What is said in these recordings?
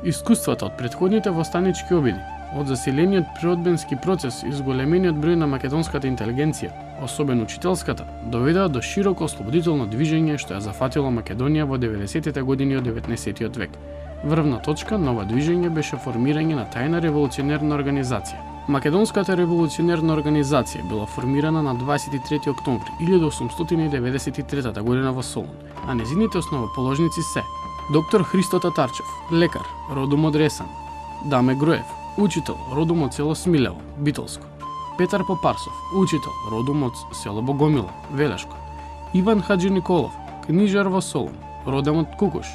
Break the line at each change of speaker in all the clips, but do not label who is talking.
Искуствата од претходните востанички обиди, од заселениот природбенски процес и зголемениот број на македонската интелигенција, особено учителската, доведаа до широко ослободително движење што ја зафатило Македонија во 90-тите години од 19-тиот век. Врвна точка на ова движење беше формирање на тајна револуционерна организација. Македонската револуционерна организација била формирана на 23 октомври 1893 година во Солун, а незините основоположници се доктор Христо Татарчев, лекар, родом од Ресан; Даме Груев, учител, родом од село Смилево, Битолско; Петар Попарсов, учител, родом од село Богомила, Велешко; Иван Хаджи Николов, книжар во Солун, родом од Кукуш;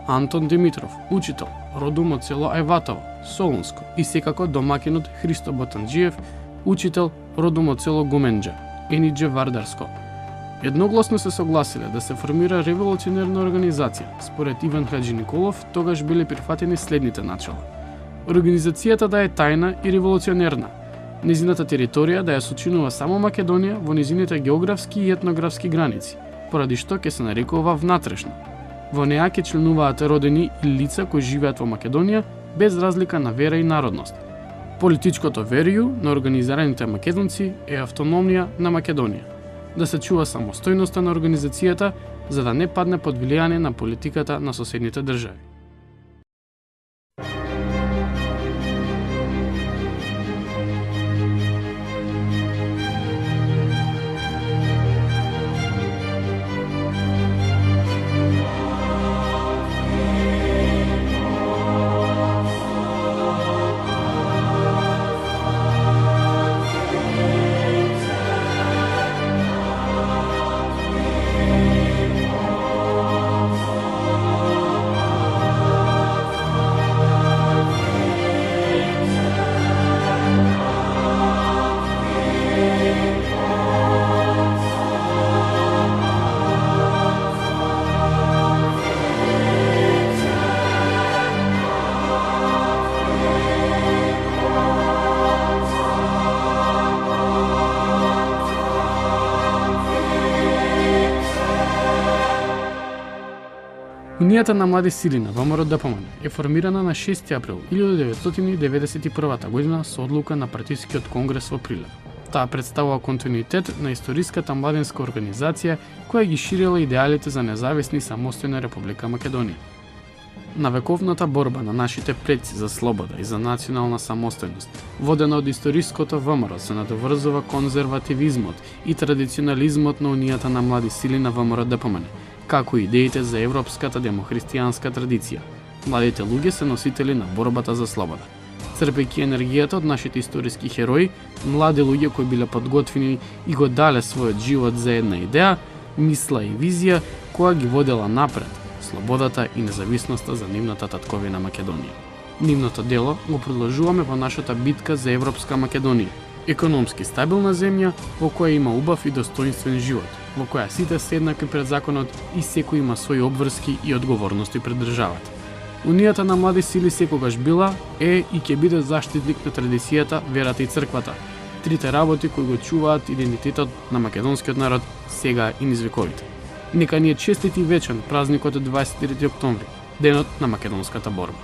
Антон Димитров, учител, родом од село Ајватово, Солунско, и секако домакинот Христо Ботанџиев, учител, родом од село Гуменџа, Енидже Вардарско. Едногласно се согласиле да се формира револуционерна организација. Според Иван Хаджи Николов, тогаш биле прифатени следните начала: организацијата да е тајна и револуционерна, незината територија да ја сочинува само Македонија во незините географски и етнографски граници, поради што ќе се нарекува внатрешна. Во неа ќе членуваат родени и лица кои живеат во Македонија без разлика на вера и народност. Политичкото верију на организираните македонци е автономија на Македонија. Да се чува самостојноста на организацијата за да не падне под влијание на политиката на соседните држави. Унијата на млади сили на ВМРО ДПМН е формирана на 6 април 1991 година со одлука на партискиот конгрес во Прилеп. Таа представува континуитет на историската младинска организација која ги ширила идеалите за независна и самостојна Република Македонија. На вековната борба на нашите предци за слобода и за национална самостојност, водена од историското ВМРО, се надоврзува конзервативизмот и традиционализмот на Унијата на млади сили на ВМРО ДПМН, како и идеите за европската демохристијанска традиција. Младите луѓе се носители на борбата за слобода. Црпејќи енергијата од нашите историски херои, млади луѓе кои биле подготвени и го дале својот живот за една идеја, мисла и визија која ги водела напред слободата и независноста за нивната татковина Македонија. Нивното дело го продолжуваме во нашата битка за европска Македонија, економски стабилна земја во која има убав и достоинствен живот, во која сите се еднакви пред законот и секој има своји обврски и одговорности пред државата. Унијата на млади сили секогаш била, е и ќе биде заштитник на традицијата, верата и црквата, трите работи кои го чуваат идентитетот на македонскиот народ сега и низ вековите. Нека ни е честит и вечен празникот од 23 октомври, денот на македонската борба.